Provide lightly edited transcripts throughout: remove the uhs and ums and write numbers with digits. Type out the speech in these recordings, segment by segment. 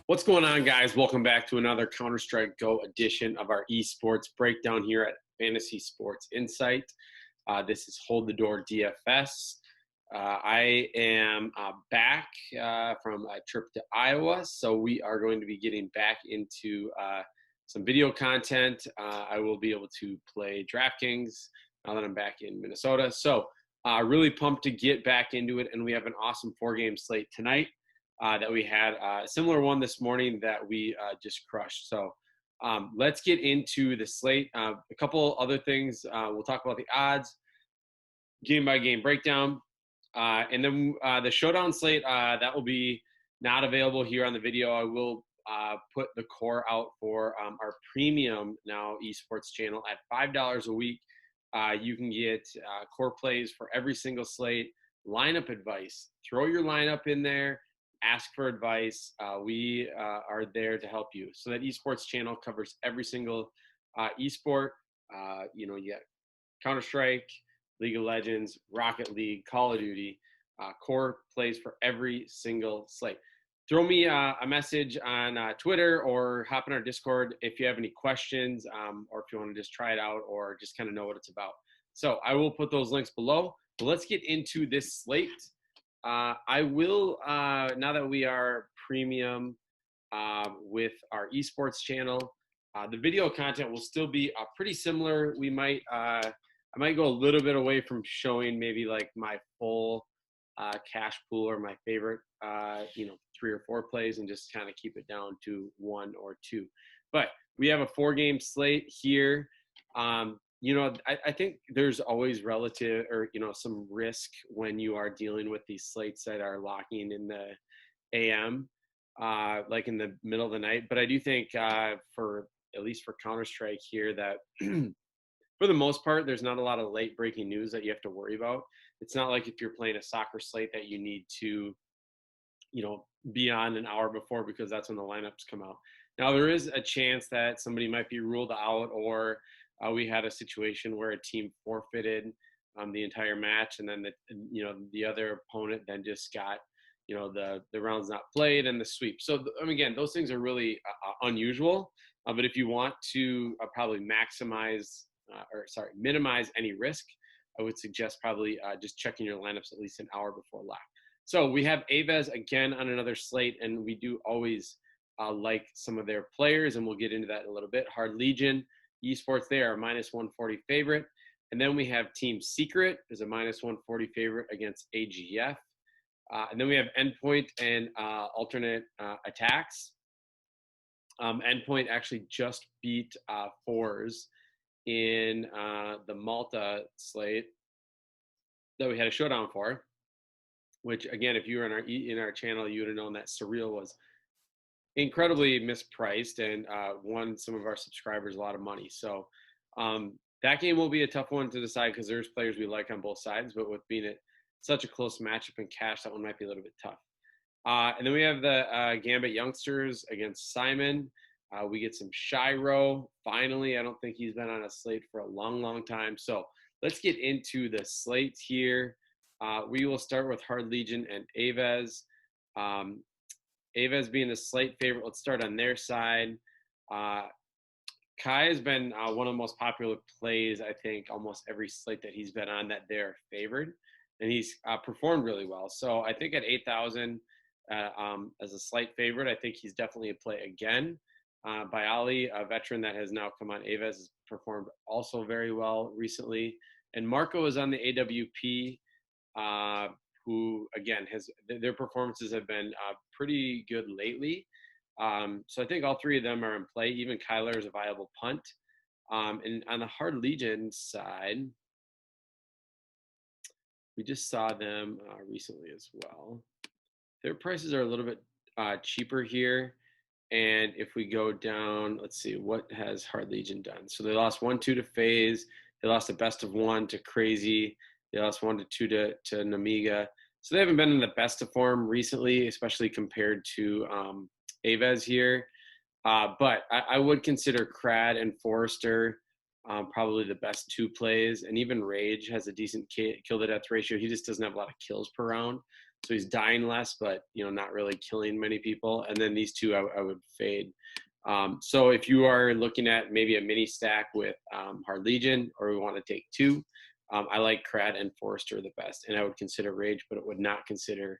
What's going on, guys? Welcome back to another Counter-Strike Go edition of our esports breakdown here at Fantasy Sports Insight. This is Hold the Door DFS. I am back from a trip to Iowa, so we are going to be getting back into some video content. I will be able to play Draftkings now that I'm back in Minnesota. So really pumped to get back into it, and we have an awesome 4-game slate tonight. That we had a similar one this morning that we just crushed. So let's get into the slate. A couple other things. We'll talk about the odds, game by game breakdown, and then the showdown slate that will be not available here on the video. I will put the core out for our premium now esports channel at $5 a week. You can get core plays for every single slate, lineup advice. Throw your lineup in there. Ask for advice. We are there to help you. So that esports channel covers every single esport. You get Counter-Strike, League of Legends, Rocket League, Call of Duty, core plays for every single slate. Throw me a message on Twitter or hop in our Discord if you have any questions or if you want to just try it out or just kind of know what it's about. So I will put those links below. But let's get into this slate. I will, now that we are premium with our esports channel, the video content will still be pretty similar. We might, I might go a little bit away from showing maybe like my full cash pool or my favorite, 3 or 4 plays and just kind of keep it down to 1 or 2. But we have a 4-game slate here. I think there's always relative or, some risk when you are dealing with these slates that are locking in the AM, like in the middle of the night. But I do think at least for Counter-Strike here that for the most part, there's not a lot of late breaking news that you have to worry about. It's not like if you're playing a soccer slate that you need to, be on an hour before because that's when the lineups come out. Now, there is a chance that somebody might be ruled out or we had a situation where a team forfeited the entire match, and then the other opponent then just got the rounds not played and the sweep. So again, those things are really unusual. But if you want to probably minimize any risk, I would suggest probably just checking your lineups at least an hour before lock. So we have Avas again on another slate, and we do always like some of their players, and we'll get into that in a little bit. Hard Legion Esports, they are a -140 favorite. And then we have Team Secret is a -140 favorite against AGF. And then we have Endpoint and Alternate Attacks. Endpoint actually just beat Fours in the Malta slate that we had a showdown for, which again, if you were in our channel, you would have known that Surreal was incredibly mispriced and won some of our subscribers a lot of money. So that game will be a tough one to decide because there's players we like on both sides, but with being such a close matchup in cash, that one might be a little bit tough. And then we have the Gambit youngsters against Simon. We get some Shiro. Finally, I don't think he's been on a slate for a long, long time. So let's get into the slates here. We will start with Hard Legion and Avas. Avas being the slate favorite. Let's start on their side. Kai has been one of the most popular plays, I think, almost every slate that he's been on that they're favored. And he's performed really well. So I think at 8,000 as a slight favorite, I think he's definitely a play again. Bayali, a veteran that has now come on Avas, has performed also very well recently. And Marco is on the AWP, who, again, their performances have been pretty good lately. So I think all 3 of them are in play. Even Kyler is a viable punt. And on the Hard Legion side, we just saw them recently as well. Their prices are a little bit cheaper here. And if we go down, let's see, what has Hard Legion done? So they lost 1-2 to FaZe. They lost a best of 1 to Crazy. They lost 1-2 to Namiga. So they haven't been in the best of form recently, especially compared to Avas here. But I would consider Crad and Forrester probably the best 2 plays. And even Rage has a decent kill to death ratio. He just doesn't have a lot of kills per round. So he's dying less, but not really killing many people. And then these two I would fade. So if you are looking at maybe a mini stack with Hard Legion, or we want to take two, I like Krat and Forrester the best, and I would consider Rage, but it would not consider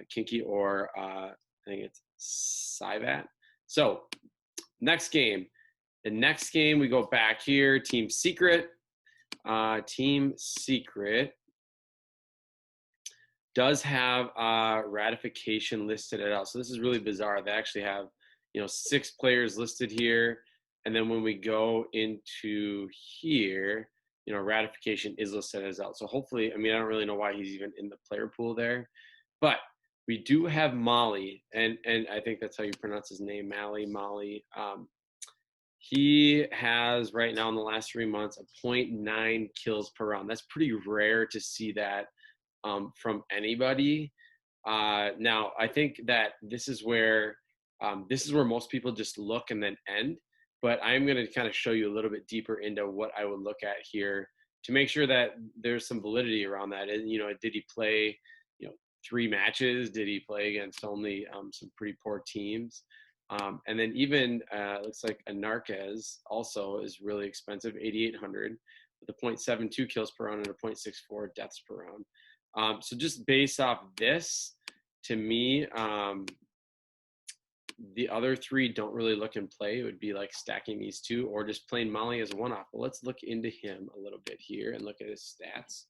Kinky or I think it's Syvat. So next game. The next game, we go back here, Team Secret. Team Secret does have ratification listed at all. So this is really bizarre. They actually have 6 players listed here. And then when we go into here, ratification is listed as out. So hopefully, I don't really know why he's even in the player pool there. But we do have Molly, and I think that's how you pronounce his name, Molly. He has right now in the last 3 months a 0.9 kills per round. That's pretty rare to see that from anybody. Now, I think that this is where most people just look and then end. But I'm going to kind of show you a little bit deeper into what I would look at here to make sure that there's some validity around that. And, did he play, 3 matches? Did he play against only some pretty poor teams? And then even looks like Anarquez also is really expensive, 8,800 with a 0.72 kills per round and a 0.64 deaths per round. So just based off this, to me, the other 3 don't really look in play. It would be like stacking these 2 or just playing Molly as a one-off. But let's look into him a little bit here and look at his stats.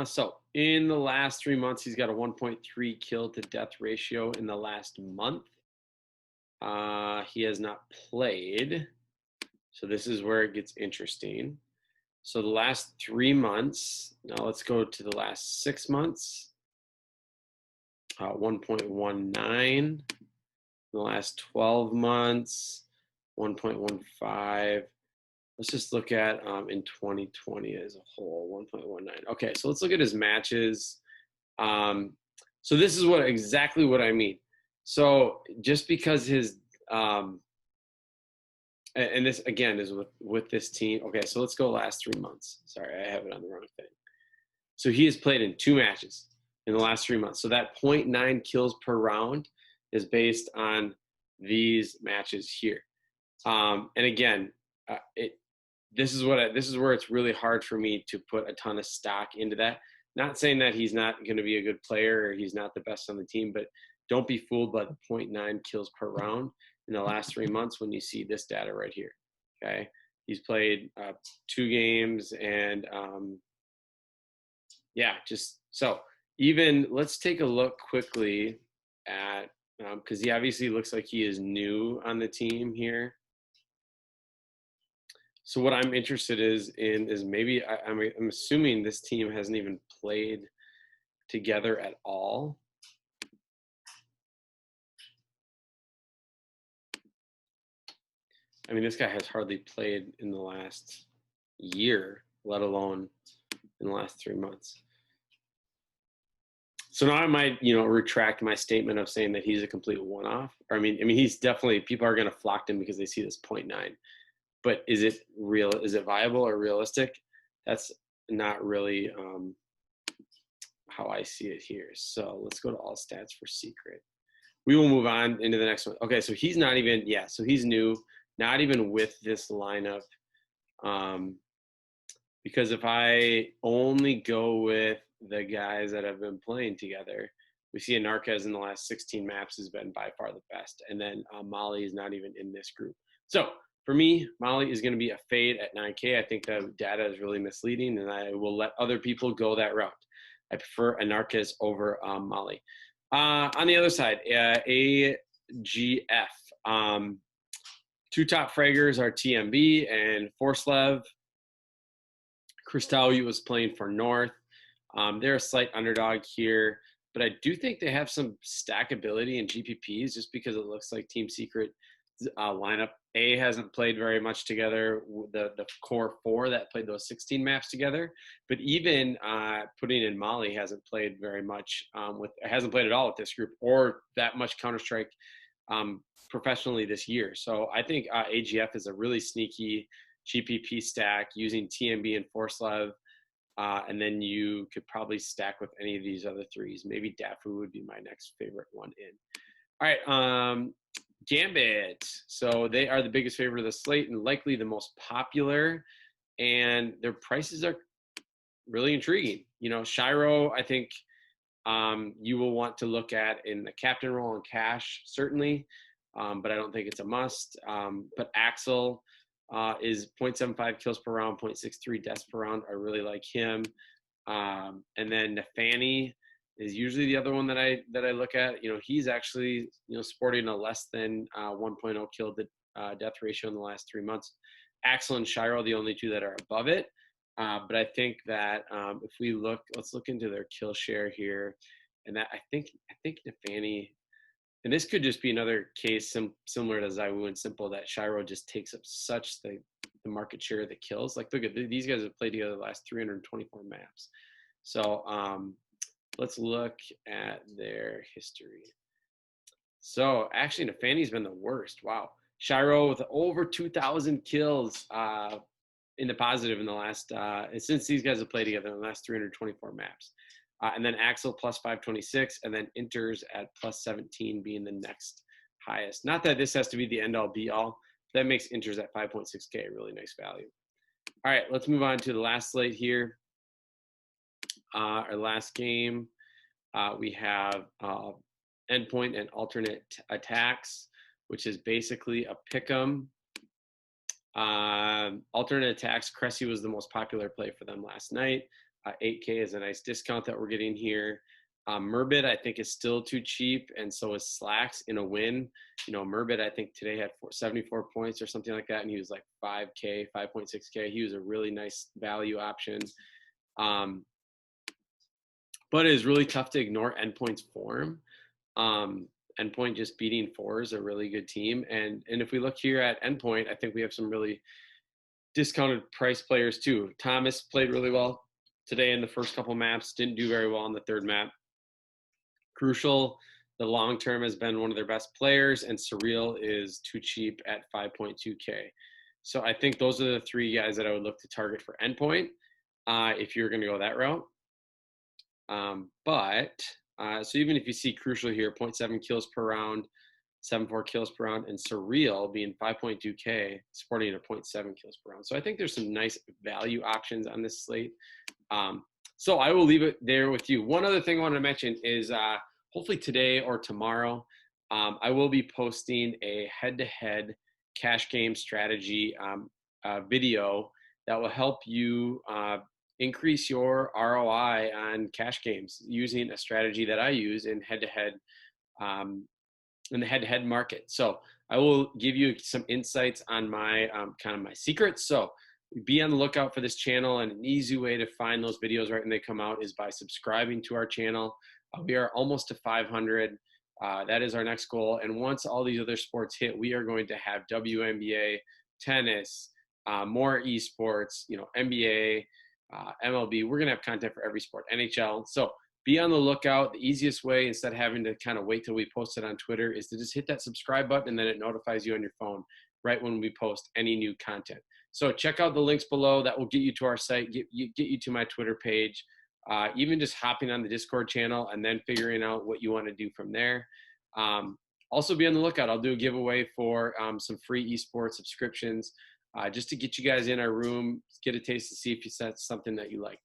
So in the last 3 months, he's got a 1.3 kill to death ratio in the last month. He has not played. So this is where it gets interesting. So the last 3 months, now let's go to the last 6 months. 1.19. The last 12 months, 1.15. Let's just look at in 2020 as a whole, 1.19. Okay, so let's look at his matches. So this is exactly what I mean. So just because his and this again is with this team. Okay, so let's go last 3 months. Sorry, I have it on the wrong thing. So he has played in 2 matches in the last 3 months. So that 0.9 kills per round is based on these matches here. And again, this is where it's really hard for me to put a ton of stock into that. Not saying that he's not going to be a good player or he's not the best on the team, but don't be fooled by the 0.9 kills per round in the last 3 months when you see this data right here. Okay, he's played 2 games, and just so even let's take a look quickly at because he obviously looks like he is new on the team here. So what I'm interested is maybe I'm assuming this team hasn't even played together at all. This guy has hardly played in the last year, let alone in the last 3 months. So now I might, retract my statement of saying that he's a complete one-off. Or he's definitely, people are going to flock to him because they see this 0.9. But is it real? Is it viable or realistic? That's not really how I see it here. So let's go to all stats for Secret. We will move on into the next one. Okay, so he's not even, so he's new, not even with this lineup. Because if I only go with the guys that have been playing together, we see Anarquez in the last 16 maps has been by far the best. And then Molly is not even in this group. So for me, Molly is going to be a fade at 9K. I think the data is really misleading, and I will let other people go that route. I prefer Anarquez over Molly. On the other side, AGF. 2 top fraggers are TMB and Forslev. Kristalu was playing for North. They're a slight underdog here, but I do think they have some stackability in GPPs just because it looks like Team Secret lineup A hasn't played very much together. The core 4 that played those 16 maps together, but even putting in Molly hasn't played very much hasn't played at all with this group or that much Counter-Strike professionally this year. So I think AGF is a really sneaky GPP stack using TMB and Forslev. And then you could probably stack with any of these other threes. Maybe Dafu would be my next favorite one in. All right, Gambit. So they are the biggest favorite of the slate and likely the most popular. And their prices are really intriguing. Shiro, I think you will want to look at in the captain role and cash, certainly. But I don't think it's a must. But Axel is 0.75 kills per round, 0.63 deaths per round. I really like him. And then Nafani is usually the other one that I look at. He's actually sporting a less than 1.0 kill to death ratio in the last 3 months. Axel and Shiro, the only two that are above it. But I think that if we let's look into their kill share here, and that I think Nafani, and this could just be another case similar to Zaiwu and Simple, that Shiro just takes up such the market share of the kills. Like, look at these guys have played together the last 324 maps. So let's look at their history. So actually, Nafani's been the worst. Wow. Shiro with over 2,000 kills in the positive in the last, since these guys have played together in the last 324 maps. And then Axel plus 526, and then Inters at plus 17 being the next highest. Not that this has to be the end all be all. That makes Inters at 5.6K a really nice value. All right, let's move on to the last slate here. Our last game, we have Endpoint and alternate attacks, which is basically a pick'em. Alternate attacks, Cressy was the most popular play for them last night. 8K is a nice discount that we're getting here. Murbit, I think, is still too cheap, and so is Slacks in a win. Murbit, I think, today had 74 points or something like that, and he was like 5K, 5.6K. He was a really nice value option. But it is really tough to ignore Endpoint's form. Endpoint just beating 4 is a really good team. And if we look here at Endpoint, I think we have some really discounted price players too. Thomas played really well today in the first couple maps, didn't do very well on the third map. Crucial, the long term, has been one of their best players, and Surreal is too cheap at 5.2K. So I think those are the 3 guys that I would look to target for Endpoint if you're going to go that route. So even if you see Crucial here, 0.7 kills per round, 7.4 kills per round, and Surreal being 5.2K, supporting a 0.7 kills per round. So I think there's some nice value options on this slate. So I will leave it there with you. One other thing I want to mention is hopefully today or tomorrow, I will be posting a head-to-head cash game strategy video that will help you increase your ROI on cash games using a strategy that I use in head-to-head in the head-to-head market. So I will give you some insights on my kind of my secrets. So be on the lookout for this channel, and an easy way to find those videos right when they come out is by subscribing to our channel. We are almost to 500. That is our next goal. And once all these other sports hit, we are going to have WNBA, tennis, more esports, NBA, MLB. We're going to have content for every sport, NHL. So be on the lookout. The easiest way, instead of having to kind of wait till we post it on Twitter, is to just hit that subscribe button, and then it notifies you on your phone right when we post any new content. So check out the links below. That will get you to our site, get you to my Twitter page, even just hopping on the Discord channel and then figuring out what you want to do from there. Also be on the lookout. I'll do a giveaway for some free esports subscriptions just to get you guys in our room, get a taste to see if that's something that you like.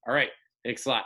All right. Thanks a lot.